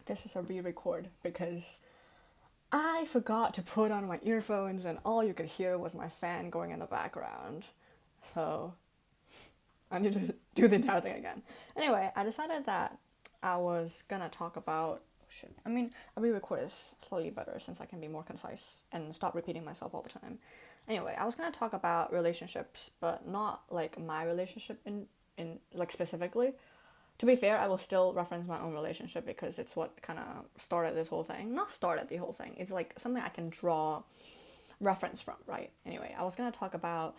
this is a re-record because I forgot to put on my earphones and all you could hear was my fan going in the background. So I need to do the entire thing again. Anyway, I decided that I was gonna talk about. Oh shit. I mean, a re-record is slightly better since I can be more concise and stop repeating myself all the time. Anyway, I was gonna talk about relationships, but not like my relationship in like specifically. To be fair, I will still reference my own relationship because it's what kind of started this whole thing. Not started the whole thing. It's like something I can draw reference from, right? Anyway, I was gonna talk about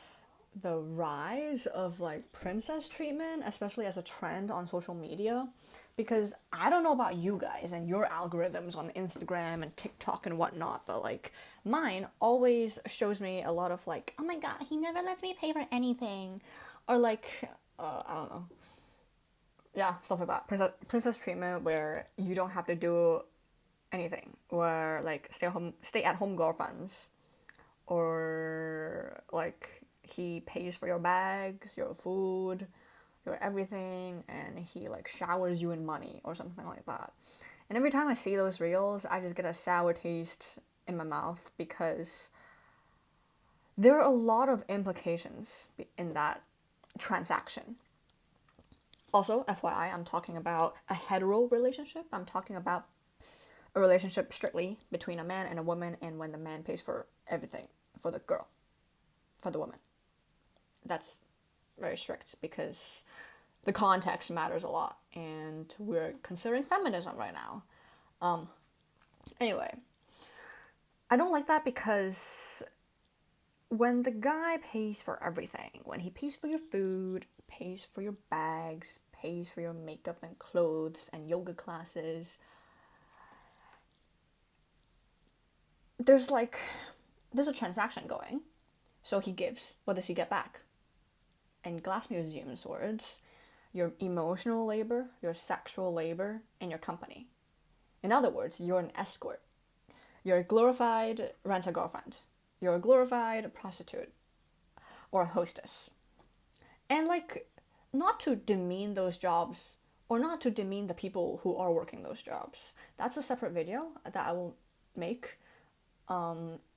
the rise of like princess treatment, especially as a trend on social media. Because I don't know about you guys and your algorithms on Instagram and TikTok and whatnot, but like mine always shows me a lot of like, oh my god, he never lets me pay for anything. Or like, I don't know. Yeah, stuff like that. Princess treatment where you don't have to do anything. Where like stay at home girlfriends, or like he pays for your bags, your food, your everything, and he like showers you in money or something like that. And every time I see those reels, I just get a sour taste in my mouth because there are a lot of implications in that transaction. Also, FYI, I'm talking about a hetero relationship. I'm talking about a relationship strictly between a man and a woman, and when the man pays for everything for the girl, for the woman. That's very strict because the context matters a lot, and we're considering feminism right now. Anyway, I don't like that because when the guy pays for everything, when he pays for your food, pays for your bags, pays for your makeup and clothes and yoga classes, there's like there's a transaction going. So he gives. What does he get back? In Glass Museum's words, your emotional labor, your sexual labor, and your company. In other words, you're an escort. You're a glorified rent a girlfriend. You're a glorified prostitute or a hostess. And like, not to demean those jobs or not to demean the people who are working those jobs. That's a separate video that I will make.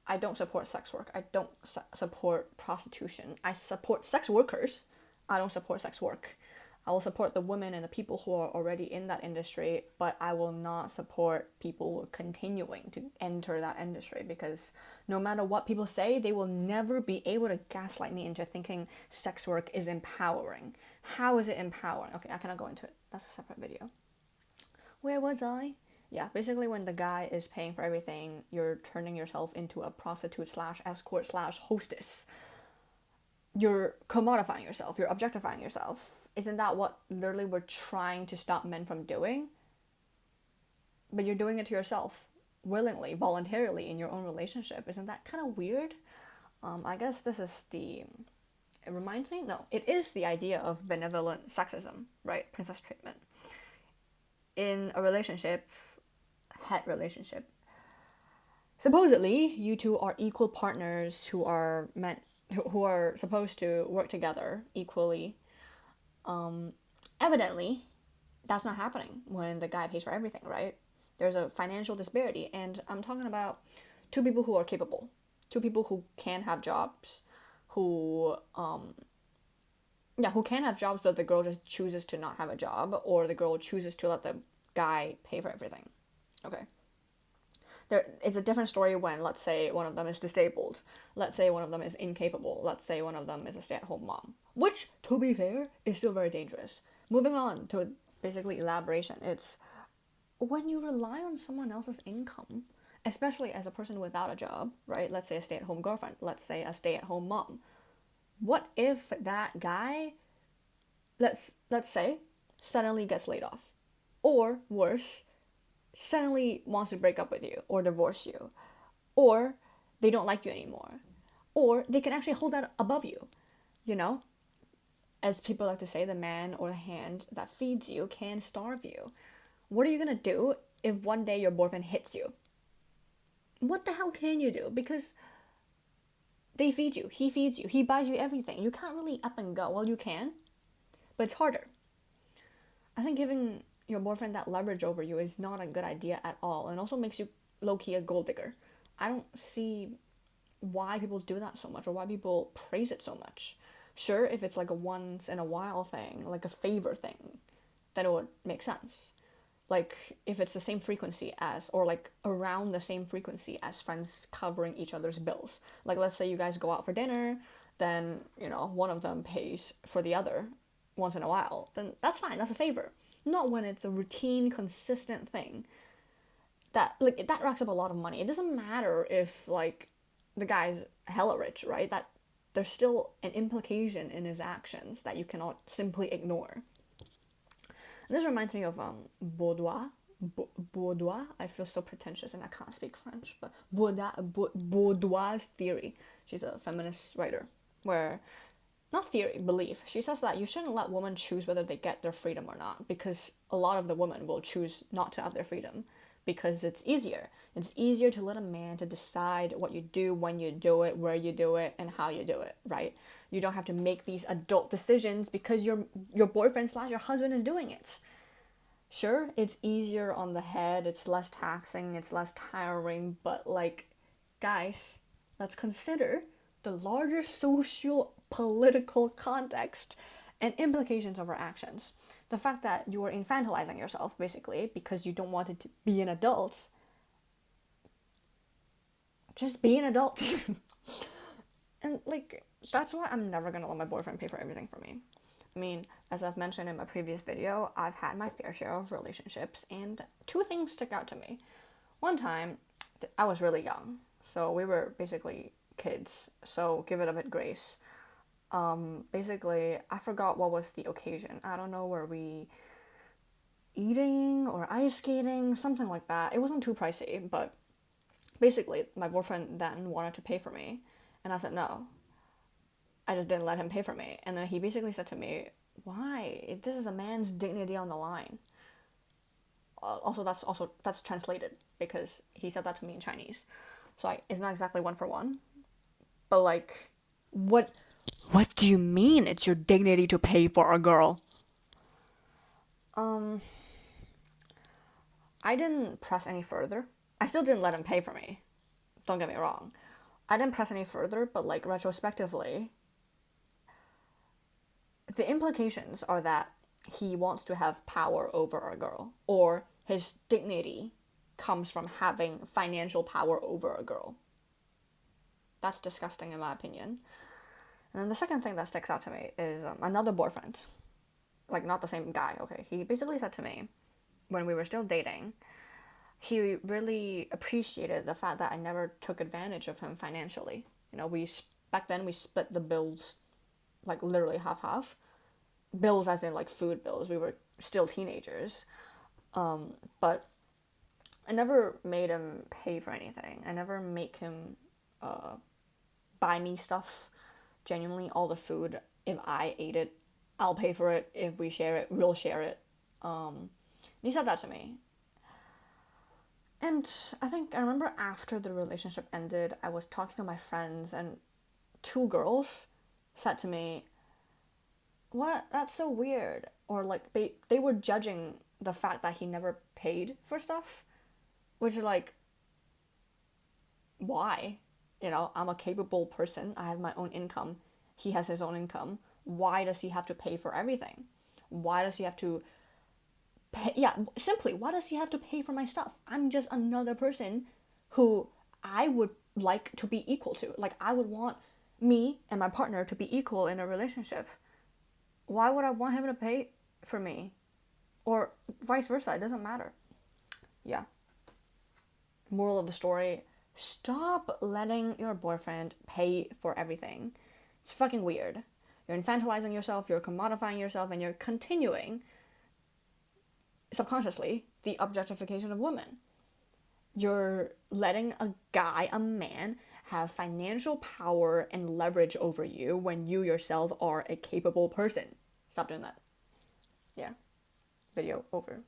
I don't support sex work. I don't support prostitution. I support sex workers. I don't support sex work. I will support the women and the people who are already in that industry, but I will not support people continuing to enter that industry because no matter what people say, they will never be able to gaslight me into thinking sex work is empowering. How is it empowering? Okay, I cannot go into it. That's a separate video. Where was I? Yeah, basically when the guy is paying for everything, you're turning yourself into a prostitute slash escort slash hostess. You're commodifying yourself, you're objectifying yourself. Isn't that what literally we're trying to stop men from doing? But you're doing it to yourself, willingly, voluntarily in your own relationship. Isn't that kind of weird? I guess this is the. It reminds me? No, it is the idea of benevolent sexism, right? Princess treatment. In a relationship, het relationship, supposedly you two are equal partners who are supposed to work together equally. Evidently, that's not happening when the guy pays for everything, right? There's a financial disparity, and I'm talking about two people who are capable, two people who can have jobs, who who can have jobs, but the girl just chooses to not have a job, or the girl chooses to let the guy pay for everything. Okay. It's a different story when, let's say, one of them is disabled. Let's say one of them is incapable. Let's say one of them is a stay-at-home mom. Which, to be fair, is still very dangerous. Moving on to basically elaboration. It's when you rely on someone else's income, especially as a person without a job, right? Let's say a stay-at-home girlfriend. Let's say a stay-at-home mom. What if that guy, let's say, suddenly gets laid off? Or worse, suddenly wants to break up with you or divorce you, or they don't like you anymore, or they can actually hold that above you, you know? As people like to say, the man or the hand that feeds you can starve you. What are you gonna do if one day your boyfriend hits you? What the hell can you do? Because they feed you, he feeds you, he buys you everything. You can't really up and go. Well, you can, but it's harder. I think giving your boyfriend that leverage over you is not a good idea at all, and also makes you low-key a gold digger. I don't see why people do that so much, or why people praise it so much. Sure, if it's like a once in a while thing, like a favor thing, then it would make sense. Like if it's the same frequency as, or like around the same frequency as friends covering each other's bills. Like let's say you guys go out for dinner, then one of them pays for the other once in a while, then that's fine, that's a favor. Not when it's a routine, consistent thing that racks up a lot of money. It doesn't matter if like the guy's hella rich, right? That there's still an implication in his actions that you cannot simply ignore. And this reminds me of Baudoir. Baudoir. I feel so pretentious and I can't speak French, but Baudoir's theory. She's a feminist writer, where not theory, belief. She says that you shouldn't let women choose whether they get their freedom or not, because a lot of the women will choose not to have their freedom because it's easier. It's easier to let a man to decide what you do, when you do it, where you do it, and how you do it, right? You don't have to make these adult decisions because your boyfriend / your husband is doing it. Sure, it's easier on the head, it's less taxing, it's less tiring, but like, guys, let's consider the larger social political context and implications of our actions. The fact that you are infantilizing yourself, basically, because you don't want it to be an adult. Just be an adult. And like, that's why I'm never gonna let my boyfriend pay for everything for me. I mean, as I've mentioned in my previous video, I've had my fair share of relationships, and two things stick out to me. One time, I was really young, so we were basically kids, so give it a bit grace. Basically, I forgot what was the occasion. I don't know, were we eating or ice skating, something like that. It wasn't too pricey, but basically, my boyfriend then wanted to pay for me, and I said no. I just didn't let him pay for me. And then he basically said to me, why? This is a man's dignity on the line. That's translated, because he said that to me in Chinese. So it's not exactly one for one. But like, what do you mean it's your dignity to pay for a girl? I didn't press any further. I still didn't let him pay for me. Don't get me wrong. I didn't press any further, but like retrospectively, the implications are that he wants to have power over a girl, or his dignity comes from having financial power over a girl. That's disgusting in my opinion. And then the second thing that sticks out to me is another boyfriend. Like, not the same guy, okay? He basically said to me, when we were still dating, he really appreciated the fact that I never took advantage of him financially. Back then we split the bills, like literally half. Bills as in like food bills. We were still teenagers. But I never made him pay for anything. I never make him buy me stuff. Genuinely, all the food, if I ate it, I'll pay for it. If we share it, we'll share it. He said that to me. And I remember after the relationship ended, I was talking to my friends, and two girls said to me, what? That's so weird. Or like, they were judging the fact that he never paid for stuff. Which, like, why? I'm a capable person. I have my own income. He has his own income. Why does he have to pay for everything? Why does he have to pay? Yeah, simply, why does he have to pay for my stuff? I'm just another person who I would like to be equal to. Like, I would want me and my partner to be equal in a relationship. Why would I want him to pay for me? Or vice versa, it doesn't matter. Yeah. Moral of the story, stop letting your boyfriend pay for everything. It's fucking weird. You're infantilizing yourself, you're commodifying yourself, and you're continuing, subconsciously, the objectification of women. You're letting a man, have financial power and leverage over you when you yourself are a capable person. Stop doing that. Yeah. Video over.